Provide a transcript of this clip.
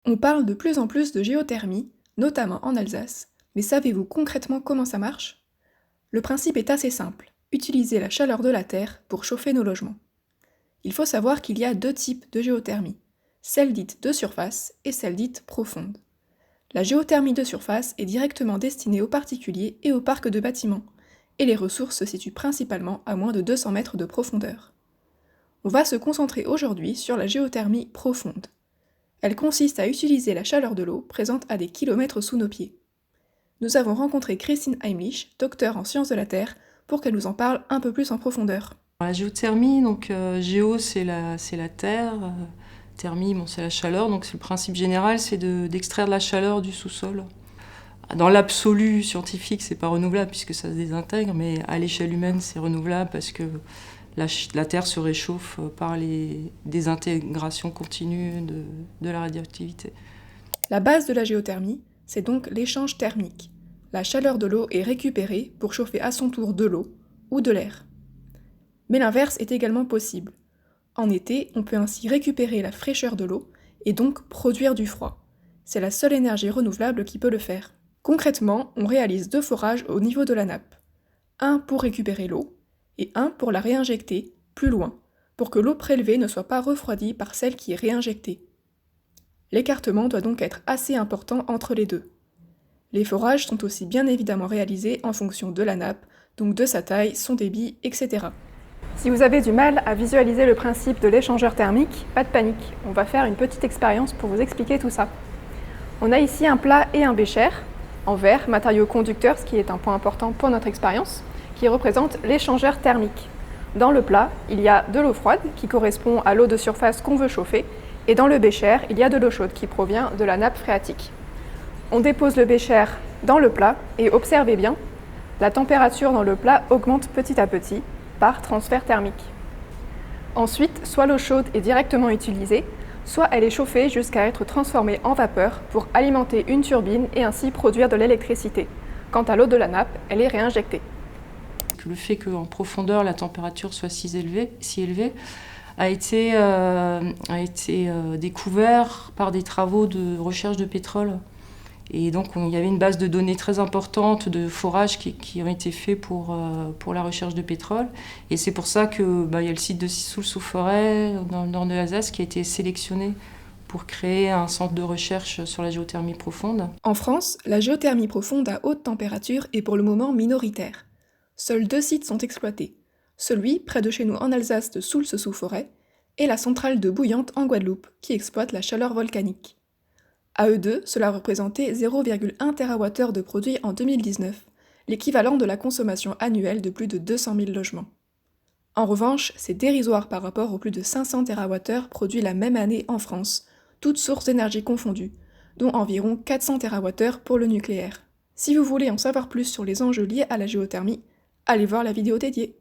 On parle de plus en plus de géothermie, notamment en Alsace, mais savez-vous concrètement comment ça marche? Le principe est assez simple, utiliser la chaleur de la Terre pour chauffer nos logements. Il faut savoir qu'il y a deux types de géothermie, celle dite de surface et celle dite profonde. La géothermie de surface est directement destinée aux particuliers et aux parcs de bâtiments, et les ressources se situent principalement à moins de 200 mètres de profondeur. On va se concentrer aujourd'hui sur la géothermie profonde. Elle consiste à utiliser la chaleur de l'eau présente à des kilomètres sous nos pieds. Nous avons rencontré Christine Heimlich, docteure en sciences de la Terre, pour qu'elle nous en parle un peu plus en profondeur. La géothermie, donc géo c'est la terre, thermie bon, c'est la chaleur, donc c'est le principe général, c'est d'extraire de la chaleur du sous-sol. Dans l'absolu scientifique, c'est pas renouvelable puisque ça se désintègre, mais à l'échelle humaine, c'est renouvelable parce que la Terre se réchauffe par les désintégrations continues de la radioactivité. La base de la géothermie, c'est donc l'échange thermique. La chaleur de l'eau est récupérée pour chauffer à son tour de l'eau ou de l'air. Mais l'inverse est également possible. En été, on peut ainsi récupérer la fraîcheur de l'eau et donc produire du froid. C'est la seule énergie renouvelable qui peut le faire. Concrètement, on réalise deux forages au niveau de la nappe. Un pour récupérer l'eau et un pour la réinjecter plus loin, pour que l'eau prélevée ne soit pas refroidie par celle qui est réinjectée. L'écartement doit donc être assez important entre les deux. Les forages sont aussi bien évidemment réalisés en fonction de la nappe, donc de sa taille, son débit, etc. Si vous avez du mal à visualiser le principe de l'échangeur thermique, pas de panique, on va faire une petite expérience pour vous expliquer tout ça. On a ici un plat et un bécher, en verre, matériau conducteur, ce qui est un point important pour notre expérience, qui représente l'échangeur thermique. Dans le plat, il y a de l'eau froide, qui correspond à l'eau de surface qu'on veut chauffer, et dans le bécher, il y a de l'eau chaude qui provient de la nappe phréatique. On dépose le bécher dans le plat et observez bien, la température dans le plat augmente petit à petit par transfert thermique. Ensuite, soit l'eau chaude est directement utilisée, soit elle est chauffée jusqu'à être transformée en vapeur pour alimenter une turbine et ainsi produire de l'électricité. Quant à l'eau de la nappe, elle est réinjectée. Le fait qu'en profondeur la température soit si élevée a été découvert par des travaux de recherche de pétrole. Et donc il y avait une base de données très importante de forages qui ont été faits pour la recherche de pétrole. Et c'est pour ça qu'il y a le site de Soule-sous-Forêt dans le nord de l'Alsace qui a été sélectionné pour créer un centre de recherche sur la géothermie profonde. En France, la géothermie profonde à haute température est pour le moment minoritaire. Seuls deux sites sont exploités, celui près de chez nous en Alsace de Soultz-sous-Forêt et la centrale de Bouillante en Guadeloupe qui exploite la chaleur volcanique. À eux deux, cela représentait 0,1 TWh de produits en 2019, l'équivalent de la consommation annuelle de plus de 200 000 logements. En revanche, c'est dérisoire par rapport aux plus de 500 TWh produits la même année en France, toutes sources d'énergie confondues, dont environ 400 TWh pour le nucléaire. Si vous voulez en savoir plus sur les enjeux liés à la géothermie, allez voir la vidéo dédiée.